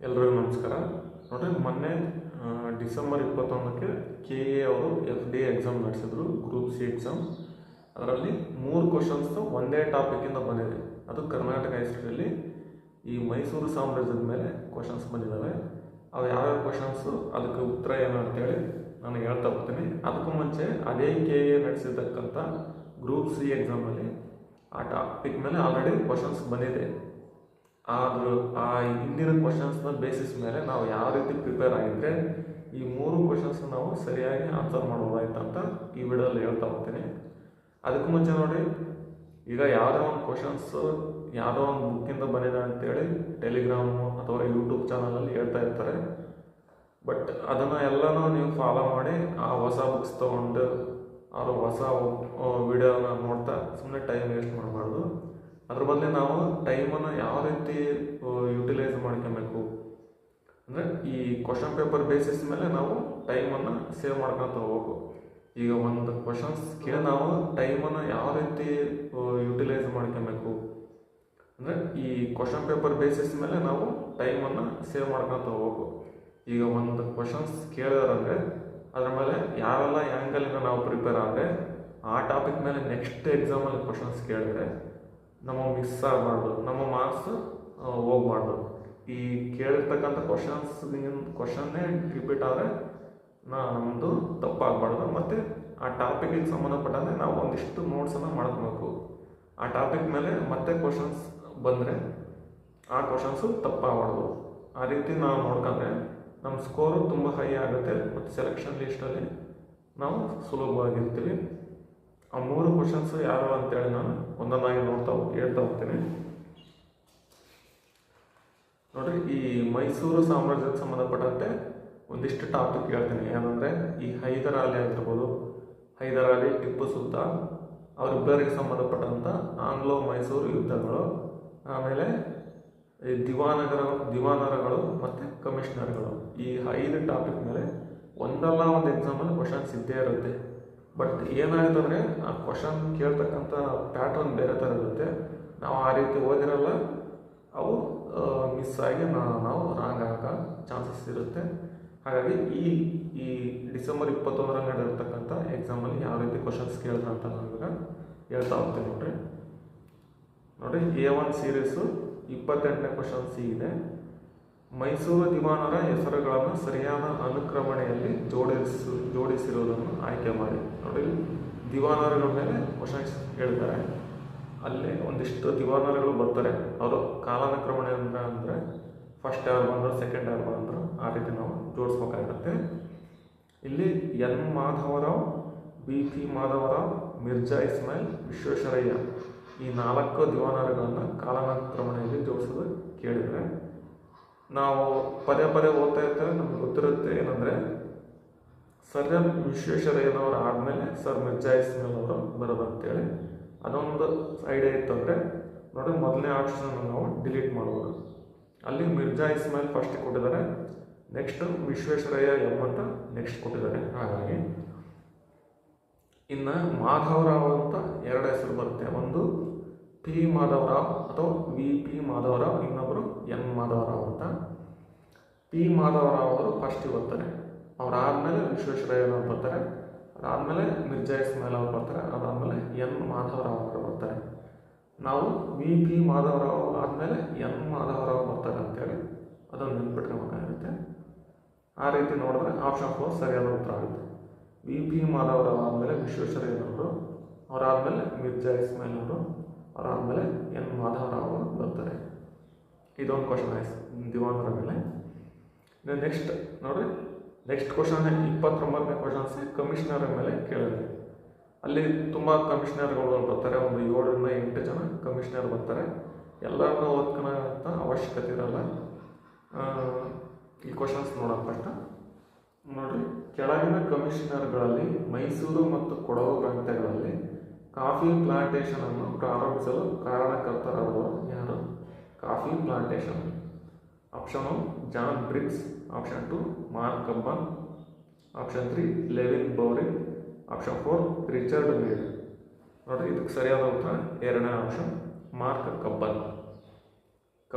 ಎಲ್ರಿಗೂ ನಮಸ್ಕಾರ. ನೋಡ್ರಿ, ಮೊನ್ನೆ ಡಿಸೆಂಬರ್ 21ಕ್ಕೆ KA ಅವರು FD ಎಕ್ಸಾಮ್ ನಡೆಸಿದ್ರು, ಗ್ರೂಪ್ ಸಿ ಎಕ್ಸಾಮ್. ಅದರಲ್ಲಿ 3 ಕ್ವಶನ್ಸ್ ಒಂದೇ ಟಾಪಿಕ್ಕಿಂದ ಬಂದಿದೆ. ಅದು ಕರ್ನಾಟಕ ಹಿಸ್ಟ್ರಿಯಲ್ಲಿ ಈ ಮೈಸೂರು ಸಾಮ್ರಾಜ್ಯದ ಮೇಲೆ ಕ್ವಶನ್ಸ್ ಬಂದಿದ್ದಾವೆ. ಅವು ಯಾವ್ಯಾವ ಕ್ವಶನ್ಸು, ಅದಕ್ಕೆ ಉತ್ತರ ಏನು ಅಂತೇಳಿ ನಾನು ಹೇಳ್ತಾ ಹೋಗ್ತೀನಿ. ಅದಕ್ಕೂ ಮುಂಚೆ ಅದೇ KA ನಡೆಸಿರ್ತಕ್ಕಂಥ ಗ್ರೂಪ್ ಸಿ ಎಕ್ಸಾಮಲ್ಲಿ ಆ ಟಾಪಿಕ್ ಮೇಲೆ ಆಲ್ರೆಡಿ ಕ್ವಶನ್ಸ್ ಬಂದಿದೆ. ಆದರೂ ಆ ಹಿಂದಿನ ಕ್ವಶನ್ಸ್ನ ಬೇಸಿಸ್ ಮೇಲೆ ನಾವು ಯಾವ ರೀತಿ ಪ್ರಿಪೇರ್ ಆಗಿದ್ದರೆ ಈ 3 ಕ್ವಶನ್ಸ್ ನಾವು ಸರಿಯಾಗಿ ಆನ್ಸರ್ ಮಾಡ್ಬೋದಾಯ್ತಂತ ಈ ವಿಡಿಯೋದಲ್ಲಿ ಹೇಳ್ತಾ ಹೋಗ್ತೀನಿ. ಅದಕ್ಕೂ ಮುಂಚೆ ನೋಡಿ, ಈಗ ಯಾವುದೋ ಒಂದು ಕ್ವಶನ್ಸು ಯಾವುದೋ ಒಂದು ಬುಕ್ಕಿಂದ ಬಂದಿದೆ ಅಂತೇಳಿ ಟೆಲಿಗ್ರಾಮು ಅಥವಾ ಯೂಟ್ಯೂಬ್ ಚಾನಲಲ್ಲಿ ಹೇಳ್ತಾ ಇರ್ತಾರೆ. ಬಟ್ ಅದನ್ನು ಎಲ್ಲನೂ ನೀವು ಫಾಲೋ ಮಾಡಿ ಆ ಹೊಸ ಬುಕ್ಸ್ ತೊಗೊಂಡು ಅವರು ಹೊಸ ವಿಡಿಯೋನ ನೋಡ್ತಾ ಸುಮ್ಮನೆ ಟೈಮ್ ವೇಸ್ಟ್ ಮಾಡಬಾರ್ದು. ಅದ್ರ ಬದಲು ನಾವು ಟೈಮನ್ನು ಯಾವ ರೀತಿ ಯುಟಿಲೈಸ್ ಮಾಡ್ಕೊಬೇಕು ಅಂದರೆ, ಈ ಕ್ವಶನ್ ಪೇಪರ್ ಬೇಸಿಸ್ ಮೇಲೆ ನಾವು ಟೈಮನ್ನು ಸೇವ್ ಮಾಡ್ಕೊತ ಹೋಗ್ಬೇಕು. ಈಗ ಒಂದು ಕ್ವಶನ್ಸ್ ಕೇಳಿ ನಾವು ಟೈಮನ್ನು ಯಾವ ರೀತಿ ಯುಟಿಲೈಸ್ ಮಾಡ್ಕೊಬೇಕು ಅಂದರೆ, ಈ ಕ್ವಶನ್ ಪೇಪರ್ ಬೇಸಿಸ್ ಮೇಲೆ ನಾವು ಟೈಮನ್ನು ಸೇವ್ ಮಾಡ್ಕೊತ ಹೋಗ್ಬೇಕು. ಈಗ ಒಂದು ಕ್ವಶನ್ಸ್ ಕೇಳಿದಾರಂದರೆ ಅದ್ರ ಮೇಲೆ ಯಾವೆಲ್ಲ ಆ್ಯಂಗಲಿಂದ ನಾವು ಪ್ರಿಪೇರ್ ಆದರೆ ಆ ಟಾಪಿಕ್ ಮೇಲೆ ನೆಕ್ಸ್ಟ್ ಎಕ್ಸಾಮಲ್ಲಿ ಕ್ವಶನ್ಸ್ ಕೇಳಿದ್ರೆ ನಮ್ಮ ಮಿಸ್ ಆಗಬಾರ್ದು, ನಮ್ಮ ಮಾರ್ಕ್ಸ್ ಹೋಗ್ಬಾರ್ದು. ಈ ಕೇಳಿರ್ತಕ್ಕಂಥ ಕ್ವಶನ್ನೇ ರಿಪೀಟ್ ಆದರೆ ನಮ್ಮದು ತಪ್ಪಾಗಬಾರ್ದು. ಮತ್ತು ಆ ಟಾಪಿಕಿಗೆ ಸಂಬಂಧಪಟ್ಟಂತೆ ನಾವು ಒಂದಿಷ್ಟು ನೋಟ್ಸನ್ನು ಮಾಡ್ಕೋಬೇಕು. ಆ ಟಾಪಿಕ್ ಮೇಲೆ ಮತ್ತೆ ಕ್ವಶನ್ಸ್ ಬಂದರೆ ಆ ಕ್ವಶನ್ಸು ತಪ್ಪಾಗಬಾರ್ದು. ಆ ರೀತಿ ನಾವು ನೋಡ್ಕೊಂಡ್ರೆ ನಮ್ಮ ಸ್ಕೋರು ತುಂಬ ಹೈ ಆಗುತ್ತೆ ಮತ್ತು ಸೆಲೆಕ್ಷನ್ ಲಿಸ್ಟಲ್ಲಿ ನಾವು ಸುಲಭವಾಗಿರ್ತೀವಿ. ಆ 3 ಕ್ವಶನ್ಸು ಯಾರು ಅಂತೇಳಿ ನಾನು ಒಂದೊಂದಾಗಿ ಹೇಳ್ತಾ ಹೋಗ್ತೀನಿ. ನೋಡ್ರಿ, ಈ ಮೈಸೂರು ಸಾಮ್ರಾಜ್ಯಕ್ಕೆ ಸಂಬಂಧಪಟ್ಟಂತೆ ಒಂದಿಷ್ಟು ಟಾಪಿಕ್ ಹೇಳ್ತೀನಿ. ಏನಂದರೆ, ಈ ಹೈದರ್ ಅಲಿ ಆಗಿರ್ಬೋದು, ಹೈದರ್ ಅಲಿ, ಟಿಪ್ಪು ಸುಲ್ತಾನ್ ಅವರಿಬ್ಬರಿಗೆ ಸಂಬಂಧಪಟ್ಟಂಥ ಆಂಗ್ಲೋ ಮೈಸೂರು ಯುದ್ಧಗಳು, ಆಮೇಲೆ ಈ ದಿವಾನರಗಳು ಮತ್ತು ಕಮಿಷನರ್ಗಳು. ಈ 5 ಟಾಪಿಕ್ ಮೇಲೆ ಒಂದಲ್ಲ ಒಂದು ಎಕ್ಸಾಮಲ್ಲಿ ಕ್ವಶನ್ಸ್ ಇದ್ದೇ ಇರುತ್ತೆ. ಬಟ್ ಏನಾಗುತ್ತೆ ಅಂದರೆ, ಆ ಕ್ವಶನ್ ಕೇಳ್ತಕ್ಕಂಥ ಪ್ಯಾಟ್ರನ್ ಬೇರೆ ಥರ ಇರುತ್ತೆ. ನಾವು ಆ ರೀತಿ ಓದಿರಲ್ಲ, ಅವು ಮಿಸ್ ಆಗಿ ನಾವು ರಾಂಗ್ ಆಗೋ ಚಾನ್ಸಸ್ ಇರುತ್ತೆ. ಹಾಗಾಗಿ ಈ ಡಿಸೆಂಬರ್ 21ರಲ್ಲಿ ನಡೆದಿರ್ತಕ್ಕಂಥ ಎಕ್ಸಾಮಲ್ಲಿ ಯಾವ ರೀತಿ ಕ್ವಶನ್ಸ್ ಕೇಳಿದ್ರೆ ಅಂತ ನಾವೀಗ ಹೇಳ್ತಾ ಹೋಗ್ತೀನಿ. ನೋಡಿ, A1 ಸೀರೀಸು 28ನೇ ಕ್ವಶನ್ಸ್ ಇದೆ. ಮೈಸೂರು ದಿವಾನರ ಹೆಸರುಗಳನ್ನು ಸರಿಯಾದ ಅನುಕ್ರಮಣೆಯಲ್ಲಿ ಜೋಡಿಸಿರುವುದನ್ನು ಆಯ್ಕೆ ಮಾಡಿ. ನೋಡಿ, ದಿವಾನರುಗಳ ಮೇಲೆ ಕ್ವಶನ್ಸ್ ಹೇಳಿದ್ದಾರೆ. ಅಲ್ಲಿ ಒಂದಿಷ್ಟು ದಿವಾನರುಗಳು ಬರ್ತಾರೆ. ಅವರು ಕಾಲಾನುಕ್ರಮಣೆ ಅಂದರೆ ಫಸ್ಟ್ ಯಾರು ಬಂದರು, ಸೆಕೆಂಡ್ ಯಾರು ಬಂದರು, ಆ ರೀತಿ ನಾವು ಜೋಡಿಸ್ಬೇಕಾಗುತ್ತೆ. ಇಲ್ಲಿ N. ಮಾಧವರಾವ್, B.P. ಮಾಧವರಾವ್, ಮಿರ್ಜಾ ಇಸ್ಮಾಯಿಲ್, ವಿಶ್ವೇಶ್ವರಯ್ಯ ಈ 4 ದಿವಾನರುಗಳನ್ನು ಕಾಲಾನುಕ್ರಮಣೆಯಲ್ಲಿ ಜೋಡಿಸೋದು ಕೇಳಿದರೆ ನಾವು ಪದೇ ಓದ್ತಾ ಇರ್ತೇವೆ. ನಮ್ಗೆ ಗೊತ್ತಿರುತ್ತೆ ಏನಂದರೆ, ಸರ್ ವಿಶ್ವೇಶ್ವರಯ್ಯನವರು ಆದಮೇಲೆ ಸರ್ ಮಿರ್ಜಾ ಇಸ್ಮಾಯಿಲ್ ಅವರು ಬರೋದಂತೇಳಿ. ಅದೊಂದು ಐಡಿಯಾ ಇತ್ತು ಅಂದರೆ ನೋಡಿ, ಮೊದಲನೇ ಆಪ್ಷನನ್ನು ನಾವು ಡಿಲೀಟ್ ಮಾಡ್ಬೋದು. ಅಲ್ಲಿ ಮಿರ್ಜಾ ಇಸ್ಮಾಯಿಲ್ ಫಸ್ಟ್ ಕೊಟ್ಟಿದ್ದಾರೆ, ನೆಕ್ಸ್ಟ್ ವಿಶ್ವೇಶ್ವರಯ್ಯ ಎಂ ಅಂತ ನೆಕ್ಸ್ಟ್ ಕೊಟ್ಟಿದ್ದಾರೆ. ಹಾಗಾಗಿ ಇನ್ನು ಮಾಧವರಾವ್ ಅಂತ 2 ಹೆಸರು ಬರುತ್ತೆ. ಒಂದು P. ಮಾಧವರಾವ್ ಅಥವಾ V.P. ಮಾಧವರಾವ್, ಇನ್ನೊಬ್ಬರು N. ಮಾಧವರಾವ್ ಅಂತ. P. ಮಾಧವರಾವ್ ಅವರು ಫಸ್ಟಿಗೆ ಬರ್ತಾರೆ. ಅವರಾದಮೇಲೆ ವಿಶ್ವೇಶ್ವರಯ್ಯನವ್ರು ಬರ್ತಾರೆ. ಅದಾದಮೇಲೆ ಮಿರ್ಜಾ ಇಸ್ಮಾಯಿಲ್ ಅವರು ಬರ್ತಾರೆ. ಅದಾದಮೇಲೆ N. ಮಾಧವರಾವ್ ಅವರು ಬರ್ತಾರೆ. ನಾವು V.P. ಮಾಧವರಾವ್ ಆದಮೇಲೆ N. ಮಾಧವರಾವ್ ಬರ್ತಾರೆ ಅಂತೇಳಿ ಅದನ್ನು ನೆನ್ಪಿಟ್ಕೋಬೇಕಾಗಿರುತ್ತೆ. ಆ ರೀತಿ ನೋಡಿದ್ರೆ ಆಪ್ಷನ್ 4 ಸರಿಯಾದ ಉತ್ತರ ಆಗುತ್ತೆ. V.P. ಮಾಧವರಾವ್ ಆದಮೇಲೆ ವಿಶ್ವೇಶ್ವರಯ್ಯನವರು, ಅವರಾದಮೇಲೆ ಮಿರ್ಜಾ ಇಸ್ಮಾಯಿಲ್ ಅವರು, ಅವರಾದಮೇಲೆ N. ಮಾಧವರಾವ್ ಅವರು ಬರ್ತಾರೆ. ಇದೊಂದು ಕ್ವಶನ್ ಆಯ್ತು ದಿವಾನರ ಮೇಲೆ. ನೆಕ್ಸ್ಟ್ ನೋಡಿರಿ, ನೆಕ್ಸ್ಟ್ ಕ್ವಶನ್ 29ನೇ ಕ್ವಶನ್ಸ್ ಕಮಿಷನರ್ ಮೇಲೆ ಕೇಳಿದ್ರೆ. ಅಲ್ಲಿ ತುಂಬ ಕಮಿಷನರ್ಗಳು ಬರ್ತಾರೆ. ಒಂದು 7 ರಿಂದ 8 ಜನ ಕಮಿಷನರ್ ಬರ್ತಾರೆ. ಎಲ್ಲರನ್ನೂ ಓದ್ಕೊಳ್ಳೋಂಥ ಅವಶ್ಯಕತೆ ಇರಲ್ಲ. ಈ ಕ್ವಶನ್ಸ್ ನೋಡೋಣ ಫಸ್ಟ್. ನೋಡಿರಿ, ಕೆಳಗಿನ ಕಮಿಷನರ್ಗಳಲ್ಲಿ ಮೈಸೂರು ಮತ್ತು ಕೊಡಗು ಪ್ರಾಂತ್ಯಗಳಲ್ಲಿ ಕಾಫಿ ಪ್ಲಾಂಟೇಶನನ್ನು ಪ್ರಾರಂಭಿಸಲು ಕಾರಣಕರ್ತರಾದವರು ಯಾರು? Coffee plantation. Option 1 John Briggs, option 2 Mark Cubbon, option 3 Lewin Bowring, option 4 Richard Meade. ನೋಡಿರಿ, ಇದಕ್ಕೆ ಸರಿಯಾದ ಉತ್ತರ 2ನೇ option Mark Cubbon.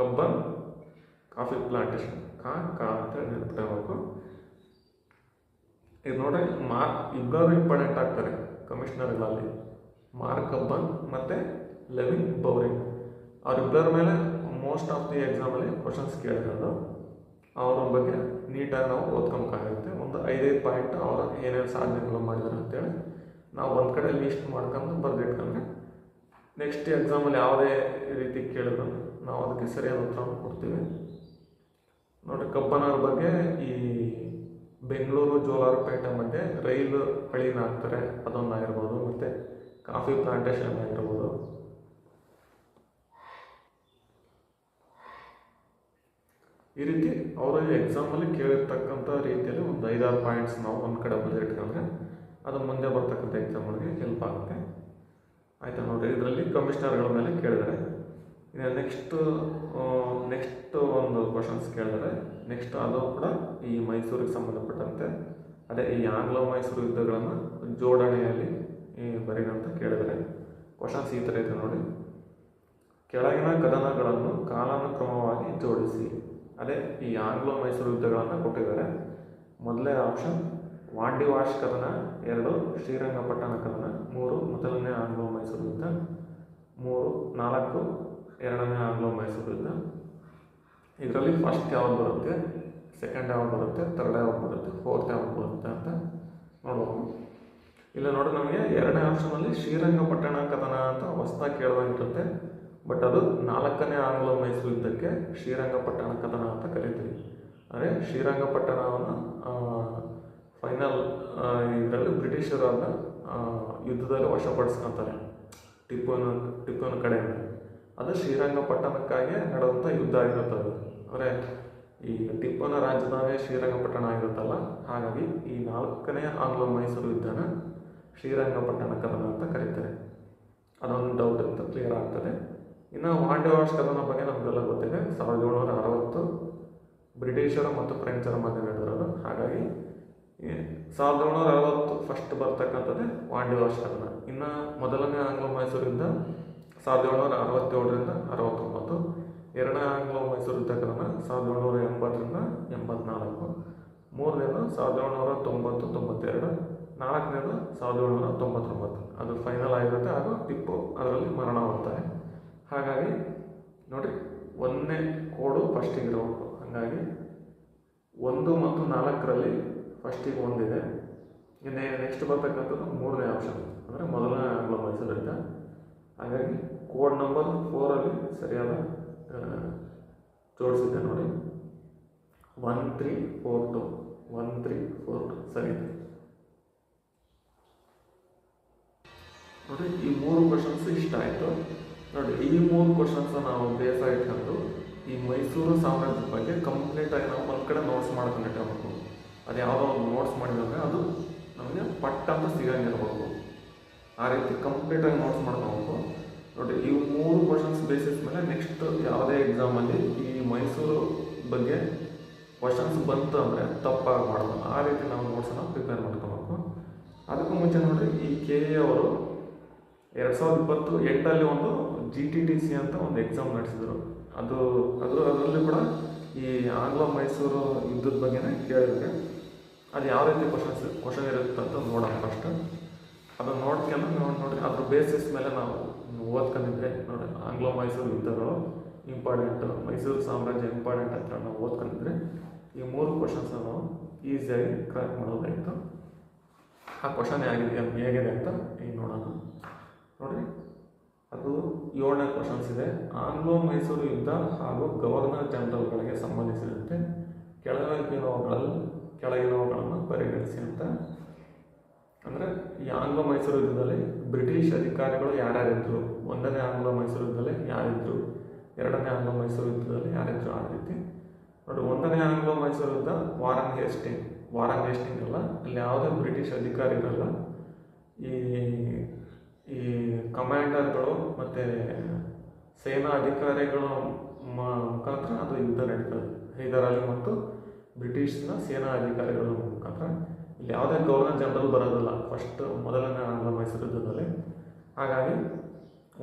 Coffee plantation ಕಾ ಅಂತ ನೆನಪಿಡಬೇಕು. ಇದು ನೋಡಿ ಇಬ್ಬರು ಇಂಪಾರ್ಟೆಂಟ್ ಆಗ್ತಾರೆ ಕಮಿಷನರ್ಗಳಲ್ಲಿ, ಮಾರ್ಕ್ ಕಬ್ಬನ್ ಮತ್ತು ಲೆವಿನ್ ಬೌರಿಂಗ್. ಅವರಿಬ್ಬರ ಮೇಲೆ ಮೋಸ್ಟ್ ಆಫ್ ದಿ ಎಕ್ಸಾಮಲ್ಲಿ ಕ್ವಶನ್ಸ್ ಕೇಳಿರೋದು. ಅವರ ಬಗ್ಗೆ ನೀಟಾಗಿ ನಾವು ಓದ್ಕೊಬೇಕಾಗುತ್ತೆ. ಒಂದು 5 ಪಾಯಿಂಟ್ ಅವರ ಏನೇನು ಸಾಧನೆಗಳು ಮಾಡಿದ್ದಾರೆ ಅಂತೇಳಿ ನಾವು ಒಂದು ಕಡೆ ಲೀಸ್ಟ್ ಮಾಡ್ಕೊಂಡು ಬರೆದಿಟ್ಕೊಂಡ್ರೆ ನೆಕ್ಸ್ಟ್ ಎಕ್ಸಾಮಲ್ಲಿ ಯಾವುದೇ ರೀತಿ ಕೇಳಿದ್ರು ನಾವು ಅದಕ್ಕೆ ಸರಿಯಾದ ಉತ್ತರ ಕೊಡ್ತೀವಿ. ನೋಡಿ, ಕಬ್ಬನವ್ರ ಬಗ್ಗೆ ಈ ಬೆಂಗಳೂರು ಜೋಲಾರ್ಪೇಟೆ ಮಧ್ಯೆ ರೈಲು ಹಳಿನ ಹಾಕ್ತಾರೆ, ಅದೊಂದಾಗಿರ್ಬೋದು, ಮತ್ತು ಕಾಫಿ ಪ್ಲಾಂಟೇಶನ್ ಆಗಿರ್ಬೋದು. ಈ ರೀತಿ ಅವರು ಎಕ್ಸಾಮಲ್ಲಿ ಕೇಳಿರ್ತಕ್ಕಂಥ ರೀತಿಯಲ್ಲಿ ಒಂದು 5-6 ಪಾಯಿಂಟ್ಸ್ ನಾವು ಒಂದು ಕಡೆ ಬರೆದಿಟ್ಕೊಂಡ್ರೆ ಅದು ಮುಂದೆ ಬರ್ತಕ್ಕಂಥ ಎಕ್ಸಾಮ್ಗಳಿಗೆ ಹೆಲ್ಪ್ ಆಗುತ್ತೆ. ಆಯಿತಾ ನೋಡಿರಿ, ಇದರಲ್ಲಿ ಕಮಿಷನರ್ಗಳ ಮೇಲೆ ಕೇಳಿದ್ದಾರೆ. ಇನ್ನು ನೆಕ್ಸ್ಟ್ ಒಂದು ಕ್ವಶನ್ಸ್ ಕೇಳಿದರೆ ಅದು ಕೂಡ ಈ ಮೈಸೂರಿಗೆ ಸಂಬಂಧಪಟ್ಟಂತೆ, ಅದೇ ಈ ಆಂಗ್ಲೋ ಮೈಸೂರು ಯುದ್ಧಗಳನ್ನು ಜೋಡಣೆಯಲ್ಲಿ ಬರೀರಿ ಅಂತ ಕೇಳಿದರೆ ಕ್ವಶನ್ಸ್ ಈ ಥರ ಇದೆ ನೋಡಿ. ಕೆಳಗಿನ ಕದನಗಳನ್ನು ಕಾಲಾನುಕ್ರಮವಾಗಿ ಜೋಡಿಸಿ. ಅದೇ ಈ ಆಂಗ್ಲೋ ಮೈಸೂರು ಯುದ್ಧಗಳನ್ನು ಕೊಟ್ಟಿದ್ದಾರೆ. ಮೊದಲನೇ ಆಪ್ಷನ್ ವಾಂಡಿವಾಶ್ ಕದನ, 2 ಶ್ರೀರಂಗಪಟ್ಟಣ ಕದನ, 3 ಮೊದಲನೇ ಆಂಗ್ಲೋ ಮೈಸೂರು ಯುದ್ಧ, 4 ಎರಡನೇ ಆಂಗ್ಲೋ ಮೈಸೂರು ಯುದ್ಧ. ಇದರಲ್ಲಿ ಫಸ್ಟ್ ಯಾವ್ದು ಬರುತ್ತೆ, ಸೆಕೆಂಡ್ ಯಾವ್ದು ಬರುತ್ತೆ, ಥರ್ಡ್ ಯಾವ್ದು ಬರುತ್ತೆ, ಫೋರ್ತ್ ಯಾವ್ದು ಬರುತ್ತೆ ಅಂತ ನೋಡ್ಬೋದು. ಇಲ್ಲ ನೋಡಿ, ನಮಗೆ ಎರಡನೇ ಆಪ್ಷನಲ್ಲಿ ಶ್ರೀರಂಗಪಟ್ಟಣ ಕದನ ಅಂತ ಹೊಸದಾಗಿ ಕೇಳ್ದಂಗಿರುತ್ತೆ. ಬಟ್ ಅದು 4ನೇ ಆಂಗ್ಲೋ ಮೈಸೂರು ಯುದ್ಧಕ್ಕೆ ಶ್ರೀರಂಗಪಟ್ಟಣ ಕದನ ಅಂತ ಕರಿತೀವಿ. ಅಂದರೆ ಶ್ರೀರಂಗಪಟ್ಟಣವನ್ನು ಫೈನಲ್ ಇದರಲ್ಲಿ ಬ್ರಿಟಿಷರು ಅದನ್ನ ಯುದ್ಧದಲ್ಲಿ ವಶಪಡಿಸ್ಕೊತಾರೆ ಟಿಪ್ಪುವಿನ ಕಡೆಯಿಂದ. ಅದು ಶ್ರೀರಂಗಪಟ್ಟಣಕ್ಕಾಗಿ ನಡೆದಂಥ ಯುದ್ಧ ಆಗಿರುತ್ತದೆ. ಅಂದರೆ ಈ ಟಿಪ್ಪುವಿನ ರಾಜಧಾನಿ ಶ್ರೀರಂಗಪಟ್ಟಣ ಆಗಿರುತ್ತಲ್ಲ, ಹಾಗಾಗಿ ಈ 4ನೇ ಆಂಗ್ಲೋ ಮೈಸೂರು ಯುದ್ಧನ ಶ್ರೀರಂಗಪಟ್ಟಣ ಕದನ ಅಂತ ಕರೀತಾರೆ. ಅದೊಂದು ಡೌಟ್ ಅಂತ ಕ್ಲಿಯರ್ ಆಗ್ತದೆ. ಇನ್ನು ವಾಂಡಿವಾಶ್ ಕದನ ಬಗ್ಗೆ ನಮಗೆಲ್ಲ ಗೊತ್ತಿದೆ, 1760 ಬ್ರಿಟಿಷರು ಮತ್ತು ಫ್ರೆಂಚರ ಮಧ್ಯೆ ನಡೆದಿರೋದು. ಹಾಗಾಗಿ 1760 ಫಸ್ಟ್ ಬರ್ತಕ್ಕಂಥದ್ದೇ ವಾಂಡಿವಾಶ್ ಕದನ. ಇನ್ನು ಮೊದಲನೇ ಆಂಗ್ಲೋ ಮೈಸೂರು ಯುದ್ಧ 1767ರಿಂದ 69, ಎರಡನೇ ಆಂಗ್ಲೋ ಮೈಸೂರು ಯುದ್ಧ ಕದನ 1780ರಿಂದ 84, ಮೂರನೇದು 1790-92, ನಾಲ್ಕನೇದು 1799. ಅದು ಫೈನಲ್ ಆಗಿರುತ್ತೆ. ಹಾಗೂ ಟಿಪ್ಪು ಅದರಲ್ಲಿ ಮರಣ ಹೊಂದ್ತಾರೆ. ಹಾಗಾಗಿ ನೋಡಿ, 1ನೇ ಕೋಡು ಫಸ್ಟಿಗೆ ಇರಬೇಕು. ಹಾಗಾಗಿ 1 ಮತ್ತು 4ರಲ್ಲಿ ಫಸ್ಟಿಗೆ ಒಂದಿದೆ. ಇನ್ನು ನೆಕ್ಸ್ಟ್ ಬರ್ತಕ್ಕಂಥದ್ದು 3ನೇ ಆಪ್ಷನ್, ಅಂದರೆ ಮೊದಲನೇ ಆಂಗ್ಲೋ ಮೈಸೂರು ಯುದ್ಧ. ಹಾಗಾಗಿ ಕೋಡ್ ನಂಬರ್ 4ಅಲ್ಲಿ ಸರಿಯಾದ ಜೋಡಿಸಿದ್ದೆ ನೋಡಿ, 1342 1342 ಸರಿ ನೋಡಿ. ಈ 3 ಕ್ವಶನ್ಸ್ ಇಷ್ಟ ಆಯಿತು ನೋಡಿ. ಈ 3 ಕ್ವಶನ್ಸ್ ನಾವು ಬೇಸ್ ಇಟ್ಕೊಂಡು ಈ ಮೈಸೂರು ಸಾಮ್ರಾಜ್ಯದ ಬಗ್ಗೆ ಕಂಪ್ಲೀಟಾಗಿ ನಾವು ಒಂದು ಕಡೆ ನೋಟ್ಸ್ ಮಾಡ್ಕೊಂಡಿಟ್ಟಿರ್ಬೇಕು. ಅದು ಯಾವುದೋ ಒಂದು ನೋಟ್ಸ್ ಮಾಡಿದಾಗ ಅದು ನಮಗೆ ಪಟ್ಟ ಅಂತ ಸಿಗಂಗಿರ್ಬೇಕು. ಆ ರೀತಿ ಕಂಪ್ಲೀಟಾಗಿ ನೋಟ್ಸ್ ಮಾಡ್ಕೋಬೇಕು ನೋಡಿ. ಈ 3 ಕ್ವಶನ್ಸ್ ಬೇಸಿಸ್ ಮೇಲೆ ನೆಕ್ಸ್ಟ್ ಯಾವುದೇ ಎಕ್ಸಾಮಲ್ಲಿ ಈ ಮೈಸೂರು ಬಗ್ಗೆ ಕ್ವಶನ್ಸ್ ಬಂತು ಅಂದರೆ ತಪ್ಪಾಗಿ ಮಾಡೋದು. ಆ ರೀತಿ ನಾವು ನೋಟ್ಸನ್ನು ಪ್ರಿಪೇರ್ ಮಾಡ್ಕೋಬೇಕು. ಅದಕ್ಕೂ ಮುಂಚೆ ನೋಡಿ, ಈ KA ಅವರು 2028 ಒಂದು GTTC ಅಂತ ಒಂದು ಎಕ್ಸಾಮ್ ನಡೆಸಿದರು. ಅದರಲ್ಲಿ ಕೂಡ ಈ ಆಂಗ್ಲೋ ಮೈಸೂರು ಯುದ್ಧದ ಬಗ್ಗೆನೇ ಕೇಳಿದರೆ ಅದು ಯಾವ ರೀತಿ ಕ್ವಶನ್ ಇರುತ್ತೆ ಅಂತ ನೋಡೋಣ ಫಸ್ಟ್. ಅದನ್ನು ನೋಡ್ಕೊಂಡು ನೋಡಿ ಅದ್ರ ಬೇಸಿಸ್ ಮೇಲೆ ನಾವು ಓದ್ಕೊಂಡಿದ್ರೆ ನೋಡಿ, ಆಂಗ್ಲೋ ಮೈಸೂರು ಯುದ್ಧಗಳು ಇಂಪಾರ್ಟೆಂಟು, ಮೈಸೂರು ಸಾಮ್ರಾಜ್ಯ ಇಂಪಾರ್ಟೆಂಟ್ ಅಂತ ನಾವು ಓದ್ಕೊಂಡಿದ್ರೆ ಈ 3 ಕ್ವಶನ್ಸ್ನ ನಾವು ಈಸಿಯಾಗಿ ಕ್ರ್ಯಾಕ್ ಮಾಡೋದಾಯಿತು. ಆ ಕ್ವಶನ್ ಹೇಗಿದೆ ಅಂತ ಈಗ ನೋಡೋಣ ನೋಡಿ. ಅದು 7ನೇ ಕ್ವಶನ್ಸ್ ಇದೆ. ಆಂಗ್ಲೋ ಮೈಸೂರು ಯುದ್ಧ ಹಾಗೂ ಗವರ್ನರ್ ಜನರಲ್ಗಳಿಗೆ ಸಂಬಂಧಿಸಿದಂತೆ ಕೆಳಗಿನವುಗಳನ್ನು ಪರಿಗಣಿಸಿ ಅಂತ. ಅಂದರೆ ಈ ಆಂಗ್ಲೋ ಮೈಸೂರು ಯುದ್ಧದಲ್ಲಿ ಬ್ರಿಟಿಷ್ ಅಧಿಕಾರಿಗಳು ಯಾರ್ಯಾರಿದ್ರು, 1ನೇ ಆಂಗ್ಲೋ ಮೈಸೂರು ಯುದ್ಧದಲ್ಲಿ ಯಾರಿದ್ರು, 2ನೇ ಆಂಗ್ಲೋ ಮೈಸೂರು ಯುದ್ಧದಲ್ಲಿ ಯಾರಿದ್ರು, ಆ ರೀತಿ ನೋಡಿ. 1ನೇ ಆಂಗ್ಲೋ ಮೈಸೂರು ಯುದ್ಧ ವಾರನ್ ಹೇಸ್ಟಿಂಗ್ ಅಲ್ಲ, ಅಲ್ಲಿ ಯಾವುದೇ ಬ್ರಿಟಿಷ್ ಅಧಿಕಾರಿ ಇರಲ್ಲ. ಈ ಕಮಾಂಡರ್ಗಳು ಮತ್ತು ಸೇನಾ ಅಧಿಕಾರಿಗಳ ಮುಖಾಂತರ ಅದು ಯುದ್ಧ ನಡೀತದೆ. ಹೈದರ್ ಅಲಿ ಮತ್ತು ಬ್ರಿಟಿಷ್ನ ಸೇನಾ ಅಧಿಕಾರಿಗಳ ಮುಖಾಂತರ. ಇಲ್ಲಿ ಯಾವುದೇ ಗವರ್ನರ್ ಜನರಲ್ ಬರೋದಿಲ್ಲ ಫಸ್ಟ್ ಮೊದಲನೇ ಆಂಗ್ಲೋ ಮೈಸೂರು ಯುದ್ಧದಲ್ಲಿ. ಹಾಗಾಗಿ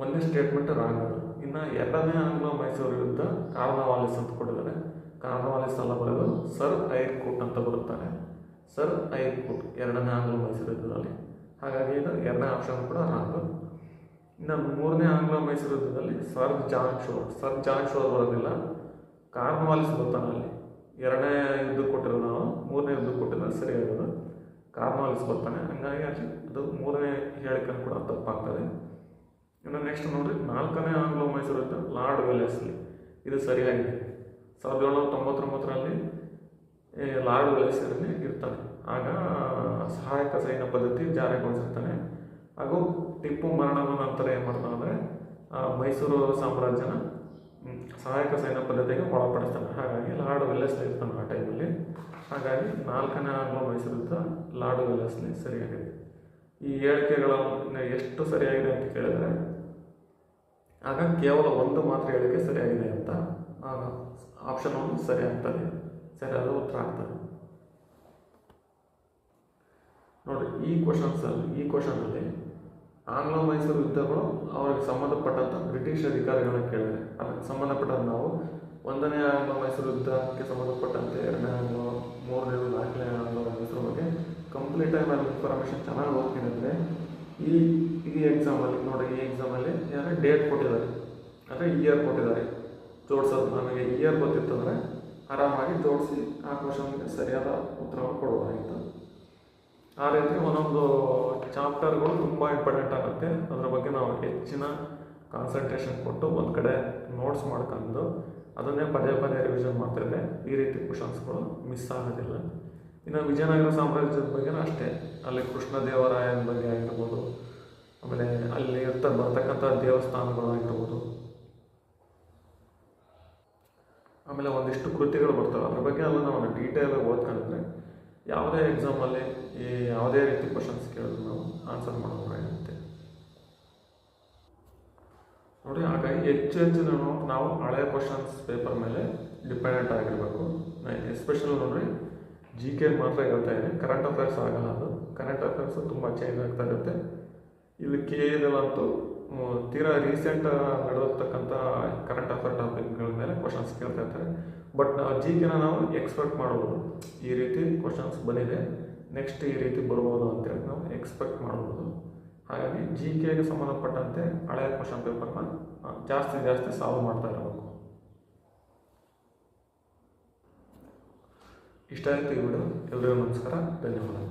ಒಂದೇ ಸ್ಟೇಟ್ಮೆಂಟ್ ರಾಂಗ್ ಅದು. ಇನ್ನು 2ನೇ ಆಂಗ್ಲೋ ಮೈಸೂರು ಯುದ್ಧ ಕಾರ್ನ್ವಾಲಿಸ್ ಅಂತ ಕೊಟ್ಟಿದ್ದಾರೆ. ಕಾರ್ನ್ವಾಲಿಸ್ ಅಲ್ಲ ಬರೋದು, ಸರ್ ಐರ್ಕೂಟ್ ಅಂತ ಬರುತ್ತಾರೆ. ಸರ್ ಐರ್ಕೂಟ್ ಎರಡನೇ ಆಂಗ್ಲೋ ಮೈಸೂರು ಯುದ್ಧದಲ್ಲಿ. ಹಾಗಾಗಿ ಇದು ಎರಡನೇ ಆಪ್ಷನ್ ಕೂಡ ರಾಂಗ್. ಇನ್ನು ಮೂರನೇ ಆಂಗ್ಲೋ ಮೈಸೂರು ಯುದ್ಧದಲ್ಲಿ ಸರ್ ಜಾನ್ ಶೋರ್ ಬರೋದಿಲ್ಲ, ಕಾರ್ನ್ವಾಲಿಸ್ ಬರ್ತಾನೆ ಅಲ್ಲಿ. ಎರಡನೇ ಯುದ್ಧ ಕೊಟ್ಟಿರೋ ನಾವು, ಮೂರನೇ ಯುದ್ಧ ಕೊಟ್ಟಿದ್ರೆ ಸರಿಯಾಗೋದು ಕಾರ್ನ್ವಾಲಿಸ್ ಬರ್ತಾನೆ. ಹಂಗಾಗಿ ಅಲ್ಲಿ ಅದು ಮೂರನೇ ಹೇಳಿಕೆ ಕೂಡ ತಪ್ಪಾಗ್ತದೆ. ಇನ್ನು ನೆಕ್ಸ್ಟ್ ನೋಡ್ರಿ, ನಾಲ್ಕನೇ ಆಂಗ್ಲೋ ಮೈಸೂರು ಯುದ್ಧ ಲಾರ್ಡ್ ವೆಲ್ಲೆಸ್ಲಿ, ಇದು ಸರಿಯಾಗಿದೆ. 1799ರಲ್ಲಿ ಲಾರ್ಡ್ ವೆಲ್ಲೆಸ್ಲಿ ಇರ್ತಾನೆ. ಆಗ ಸಹಾಯಕ ಸೈನ್ಯ ಪದ್ಧತಿ ಜಾರಿಗೊಳಿಸಿರ್ತಾನೆ. ಹಾಗೂ ಟಿಪ್ಪು ಮರಣದ ನಂತರ ಏನು ಮಾಡ್ತಾನೆ ಅಂದರೆ ಮೈಸೂರು ಸಾಮ್ರಾಜ್ಯನ ಸಹಾಯಕ ಸೈನ್ಯ ಪದ್ಧತಿಗೆ ಒಳಪಡಿಸ್ತಾನೆ. ಹಾಗಾಗಿ ಲಾರ್ಡ್ ವೆಲ್ಲೆಸ್ಲಿ ಇರ್ತಾನೆ ಆ ಟೈಮಲ್ಲಿ. ಹಾಗಾಗಿ ನಾಲ್ಕನೇ ಆಂಗ್ಲೋ ಮೈಸೂರು ಯುದ್ಧ ಲಾರ್ಡ್ ವೆಲ್ಲೆಸ್ಲಿ ಸರಿಯಾಗಿದೆ. ಈ ಹೇಳಿಕೆಗಳನ್ನು ಎಷ್ಟು ಸರಿಯಾಗಿದೆ ಅಂತ ಕೇಳಿದರೆ ಆಗ ಕೇವಲ ಒಂದು ಮಾತ್ರ ಹೇಳಿಕೆ ಸರಿಯಾಗಿದೆ ಅಂತ ಆಗ ಆಪ್ಷನ್ 1 ಸರಿ ಆಗ್ತದೆ, ಸರಿಯಾದ ಉತ್ತರ ಆಗ್ತದೆ. ನೋಡಿ, ಈ ಕ್ವಶನಲ್ಲಿ ಆಂಗ್ಲೋ ಮೈಸೂರು ಯುದ್ಧಗಳು ಅವರಿಗೆ ಸಂಬಂಧಪಟ್ಟಂಥ ಬ್ರಿಟಿಷ್ ಅಧಿಕಾರಿಗಳನ್ನ ಕೇಳಿದರೆ ಅದಕ್ಕೆ ಸಂಬಂಧಪಟ್ಟಂತೆ ನಾವು ಒಂದನೇ ಆಂಗ್ಲೋ ಮೈಸೂರು ಯುದ್ಧಕ್ಕೆ ಸಂಬಂಧಪಟ್ಟಂತೆ ಎರಡನೇ ಆಂಗ್ಲೋ, ಮೂರನೇ, ನಾಲ್ಕನೇ ಆಂಗ್ಲೋ ಮೈಸೂರು ಬಗ್ಗೆ ಕಂಪ್ಲೀಟಾಗಿ ನಾನು ಇನ್ಫಾರ್ಮೇಷನ್ ಚೆನ್ನಾಗಿ ಹೋಗ್ತೀನಿ ಅಂದರೆ ಈ ಎಕ್ಸಾಮಲ್ಲಿ ನೋಡಿ, ಈ ಎಕ್ಸಾಮಲ್ಲಿ ಯಾರು ಡೇಟ್ ಕೊಟ್ಟಿದ್ದಾರೆ ಅಂದರೆ ಇಯರ್ ಕೊಟ್ಟಿದ್ದಾರೆ ಜೋಡಿಸೋದು. ನಮಗೆ ಇಯರ್ ಗೊತ್ತಿತ್ತಂದರೆ ಆರಾಮಾಗಿ ಜೋಡಿಸಿ ಆ ಕ್ವಶನ್ಗೆ ಸರಿಯಾದ ಉತ್ತರವನ್ನು ಕೊಡೋದಾಗಿತ್ತು. ಆ ರೀತಿ ಒಂದೊಂದು ಚಾಪ್ಟರ್ಗಳು ತುಂಬ ಇಂಪಾರ್ಟೆಂಟ್ ಆಗುತ್ತೆ. ಅದರ ಬಗ್ಗೆ ನಾವು ಹೆಚ್ಚಿನ ಕಾನ್ಸಂಟ್ರೇಷನ್ ಕೊಟ್ಟು ಒಂದು ಕಡೆ ನೋಟ್ಸ್ ಮಾಡ್ಕೊಂಡು ಅದನ್ನೇ ಪದೇ ರಿವಿಷನ್ ಮಾಡ್ತಿದ್ರೆ ಈ ರೀತಿ ಕ್ವಶನ್ಸ್ಗಳು ಮಿಸ್ ಆಗೋದಿಲ್ಲ. ಇನ್ನು ವಿಜಯನಗರ ಸಾಮ್ರಾಜ್ಯದ ಬಗ್ಗೆನೂ ಅಷ್ಟೇ, ಅಲ್ಲಿ ಕೃಷ್ಣದೇವರಾಯನ ಬಗ್ಗೆ ಆಗಿರ್ಬೋದು, ಆಮೇಲೆ ಅಲ್ಲಿ ಬರ್ತಕ್ಕಂಥ ದೇವಸ್ಥಾನಗಳು ಆಗಿರ್ಬೋದು, ಆಮೇಲೆ ಒಂದಿಷ್ಟು ಕೃತಿಗಳು ಬರ್ತವೆ. ಅದ್ರ ಬಗ್ಗೆ ಎಲ್ಲ ನಾವು ಡೀಟೇಲಾಗಿ ಓದ್ಕೊಂಡ್ರೆ ಯಾವುದೇ ಎಕ್ಸಾಮಲ್ಲಿ ಯಾವುದೇ ರೀತಿ ಕ್ವಶನ್ಸ್ ಕೇಳಿದ್ರು ನಾವು ಆನ್ಸರ್ ಮಾಡೋದಾಗಿರುತ್ತೆ ನೋಡಿ. ಹಾಗಾಗಿ ಹೆಚ್ಚು ನಾವು ಹಳೆಯ ಕ್ವಶನ್ಸ್ ಪೇಪರ್ ಮೇಲೆ ಡಿಪೆಂಡೆಂಟ್ ಆಗಿರಬೇಕು. ಎಸ್ಪೆಷಲಿ ನೋಡ್ರಿ, GK ಮಾತ್ರ ಹೇಳ್ತಾ ಇದೆ, ಕರೆಂಟ್ ಅಫೇರ್ಸ್ ಆಗಲ್ಲ. ಅದು ಕರೆಂಟ್ ಅಫೇರ್ಸು ತುಂಬ ಚೇಂಜ್ ಆಗ್ತಾ ಇರುತ್ತೆ. ಇಲ್ಲಿ KAದಲ್ಲಂತೂ ತೀರಾ ರೀಸೆಂಟ್ ನಡೆದಿರ್ತಕ್ಕಂಥ ಕರೆಂಟ್ ಅಫೇರ್ ಟಾಪಿಕ್ಗಳ ಮೇಲೆ ಕ್ವಶನ್ಸ್ ಕೇಳ್ತಾ ಇರ್ತಾರೆ. ಬಟ್ GKನ ನಾವು ಎಕ್ಸ್ಪೆಕ್ಟ್ ಮಾಡ್ಬೋದು, ಈ ರೀತಿ ಕ್ವಶನ್ಸ್ ಬಂದಿದೆ, ನೆಕ್ಸ್ಟ್ ಈ ರೀತಿ ಬರ್ಬೋದು ಅಂತೇಳಿ ನಾವು ಎಕ್ಸ್ಪೆಕ್ಟ್ ಮಾಡ್ಬೋದು. ಹಾಗಾಗಿ GKಗೆ ಸಂಬಂಧಪಟ್ಟಂತೆ ಹಳೆಯ ಕ್ವಶನ್ ಪೇಪರ್ನ ಜಾಸ್ತಿ ಸಾಲ್ವ್ ಮಾಡ್ತಾ ಇರಬೇಕು. ಇಷ್ಟ ಆಯಿತು ಈ ವಿಡಿಯೋ. ಎಲ್ಲರಿಗೂ ನಮಸ್ಕಾರ, ಧನ್ಯವಾದಗಳು.